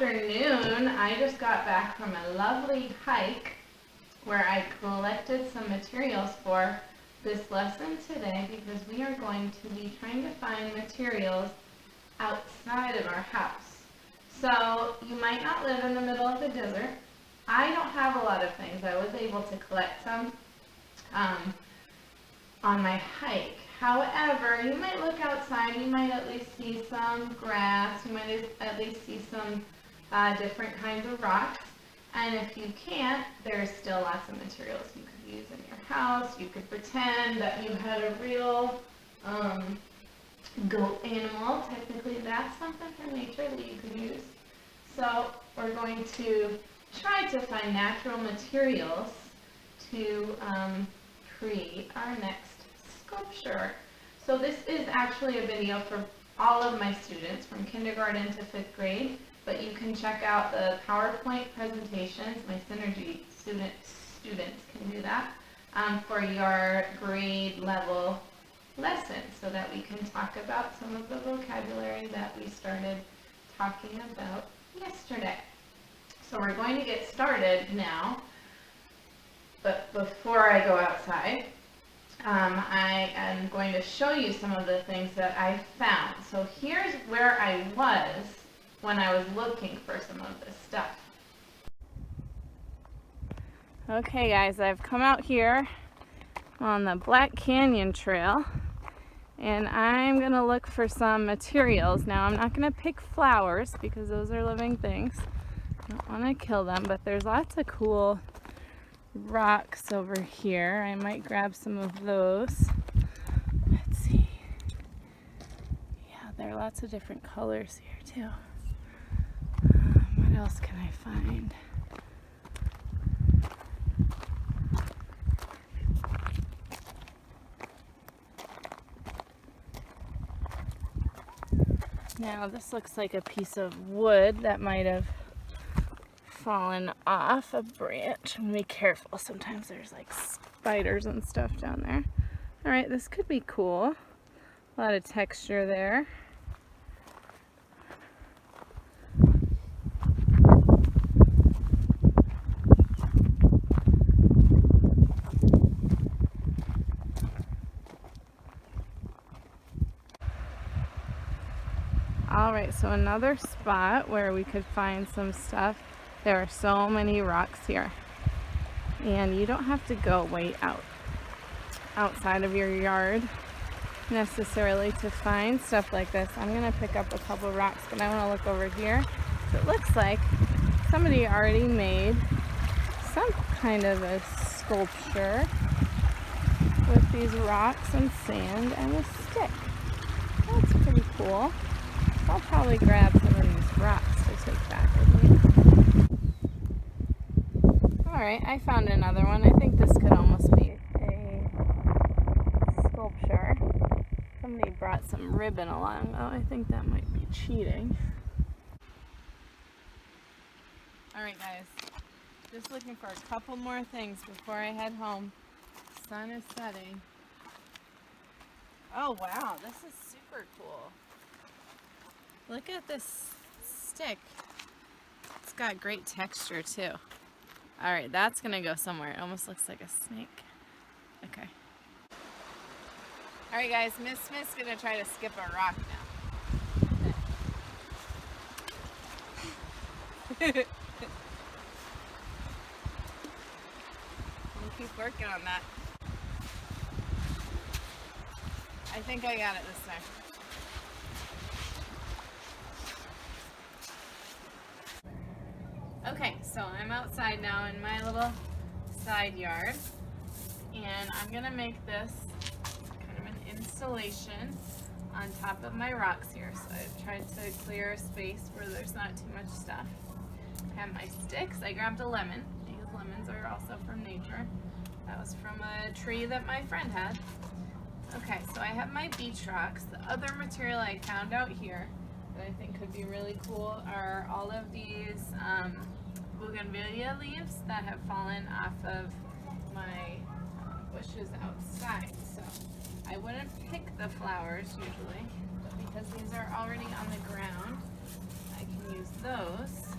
afternoon. I just got back from a lovely hike where I collected some materials for this lesson today because we are going to be trying to find materials outside of our house. So you might not live in the middle of the desert. I don't have a lot of things. I was able to collect some on my hike. However, you might look outside, you might at least see some grass, you might at least see some different kinds of rocks. And if you can't, there's still lots of materials you could use in your house. You could pretend that you had a real goat animal. Technically, that's something from nature that you could use. So we're going to try to find natural materials to create our next sculpture. So this is actually a video for all of my students from kindergarten to 5th grade, but you can check out the PowerPoint presentations. My Synergy students can do that for your grade level lesson so that we can talk about some of the vocabulary that we started talking about yesterday. So we're going to get started now, but before I go outside, I am going to show you some of the things that I found. So here's where I was when I was looking for some of this stuff. Okay guys, I've come out here on the Black Canyon Trail and I'm going to look for some materials. Now I'm not going to pick flowers because those are living things. I don't want to kill them, but there's lots of cool rocks over here. I might grab some of those. Let's see. Yeah, there are lots of different colors here too. What else can I find? Now this looks like a piece of wood that might have fallen off a branch. I'm gonna be careful. Sometimes there's like spiders and stuff down there. Alright, this could be cool. A lot of texture there. Alright, so another spot where we could find some stuff. There are so many rocks here, and you don't have to go way outside of your yard necessarily to find stuff like this. I'm going to pick up a couple rocks, but I want to look over here. So it looks like somebody already made some kind of a sculpture with these rocks and sand and a stick. That's pretty cool. I'll probably grab some of these rocks to take back with me. Alright, I found another one. I think this could almost be a sculpture. Somebody brought some ribbon along. Oh, I think that might be cheating. Alright guys, just looking for a couple more things before I head home. The sun is setting. Oh wow, this is super cool. Look at this stick. It's got great texture too. Alright, that's gonna go somewhere. It almost looks like a snake. Okay. Alright guys, Miss Smith's gonna try to skip a rock now. We'll keep working on that. I think I got it this time. Okay, so I'm outside now in my little side yard, and I'm going to make this kind of an installation on top of my rocks here. So I've tried to clear a space where there's not too much stuff. I have my sticks. I grabbed a lemon. These lemons are also from nature. That was from a tree that my friend had. Okay, so I have my beach rocks. The other material I found out here that I think could be really cool are all of these bougainvillea leaves that have fallen off of my bushes outside. So I wouldn't pick the flowers usually, but because these are already on the ground, I can use those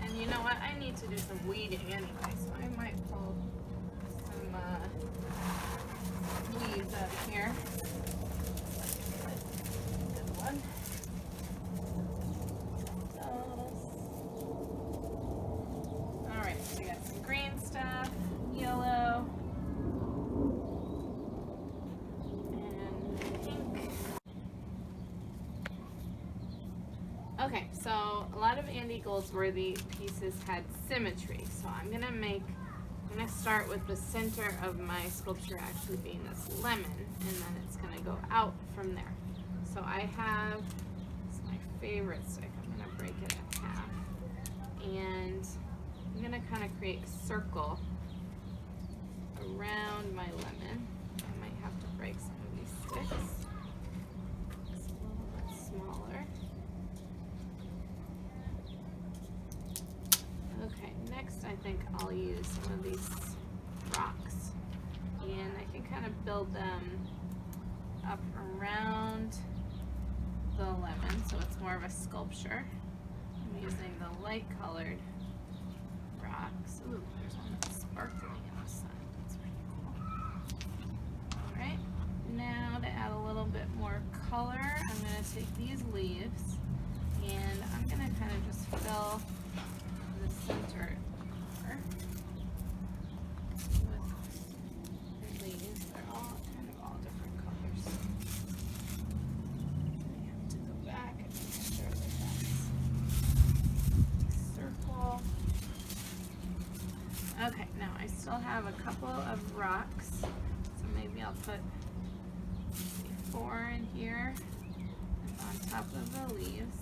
And you know what? I need to do some weeding anyway, so I might pull some weeds out of here. Good one. Alright, so we got some green stuff, yellow, and pink. Okay, so a lot of Andy Goldsworthy pieces had symmetry, so I'm gonna start with the center of my sculpture actually being this lemon, and then it's gonna go out from there. So I have, it's my favorite stick, I'm gonna break it in half, and I'm gonna kind of create a circle around my lemon. I might have to break some of these sticks. It's a little bit smaller. Okay, next I think I'll use some of these rocks, and I can kind of build them up around the lemon so it's more of a sculpture. I'm using the light colored rocks. Ooh, there's one that's sparkling in the sun. That's pretty cool. Alright, now to add a little bit more color, I'm going to take these leaves and I'm going to kind of just fill the center over with the leaves. They're all kind of all different colors. I have to go back and make sure that that's a circle. Okay, now I still have a couple of rocks, so maybe I'll put 4 in here on top of the leaves.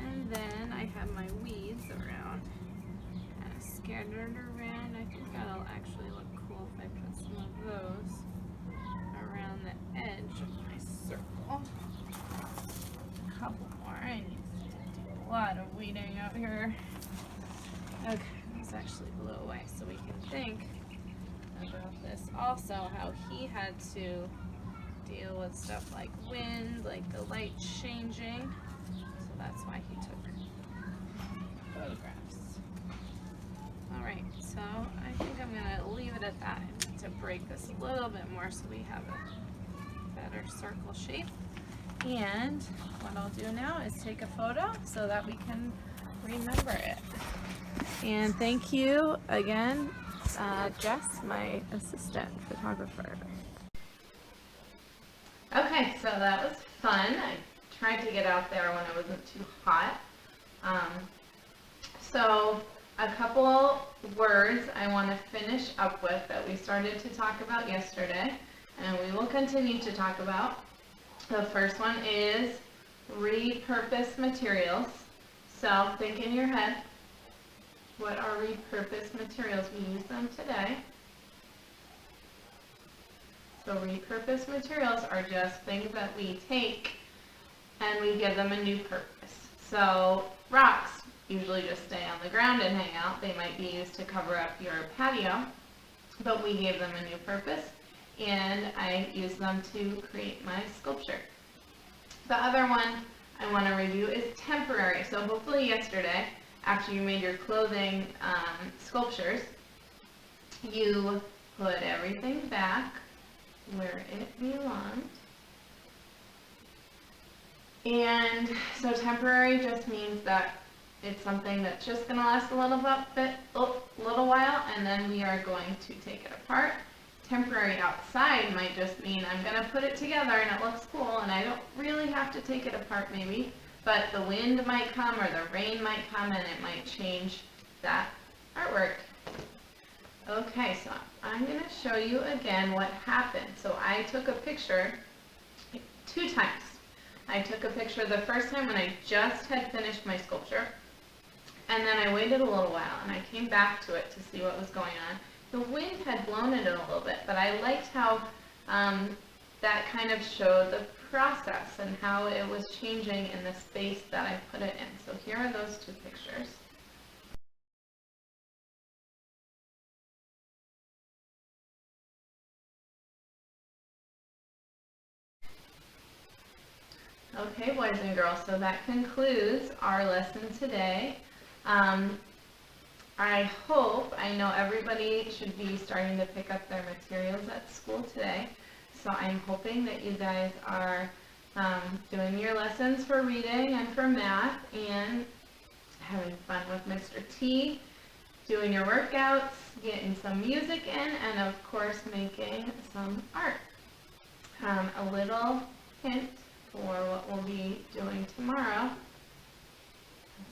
And then I have my weeds around, kind of scattered around. I think that'll actually look cool if I put some of those around the edge of my circle. A couple more. I need to do a lot of weeding out here. Okay, these actually blew away, so we can think about this also, how he had to deal with stuff like wind, like the light changing. So that's why he took photographs. Alright, so I think I'm going to leave it at that. I need to break this a little bit more so we have a better circle shape. And what I'll do now is take a photo so that we can remember it. And thank you again, Jess, my assistant photographer. Okay, so that was fun. I tried to get out there when it wasn't too hot. So a couple words I want to finish up with that we started to talk about yesterday, and we will continue to talk about. The first one is repurpose materials. So think in your head, what are repurposed materials? We use them today. So repurposed materials are just things that we take and we give them a new purpose. So rocks usually just stay on the ground and hang out. They might be used to cover up your patio, but we gave them a new purpose and I used them to create my sculpture. The other one I want to review is temporary. So hopefully yesterday, after you made your clothing sculptures, you put everything back where it belonged. And so temporary just means that it's something that's just going to last a little while, and then we are going to take it apart. Temporary outside might just mean I'm going to put it together and it looks cool and I don't really have to take it apart maybe, but the wind might come or the rain might come and it might change that artwork. Okay, so I'm going to show you again what happened. So I took a picture 2 times. I took a picture the first time when I just had finished my sculpture, and then I waited a little while and I came back to it to see what was going on. The wind had blown it a little bit, but I liked how that kind of showed the process and how it was changing in the space that I put it in. So here are those 2 pictures. Okay, boys and girls, so that concludes our lesson today. I hope, I know everybody should be starting to pick up their materials at school today, so I'm hoping that you guys are doing your lessons for reading and for math and having fun with Mr. T, doing your workouts, getting some music in, and of course making some art. A little hint for what we'll be doing tomorrow.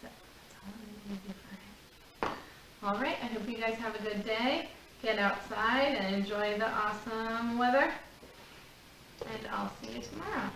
That's all I'm going to do for him. All right, I hope you guys have a good day. Get outside and enjoy the awesome weather. And I'll see you tomorrow.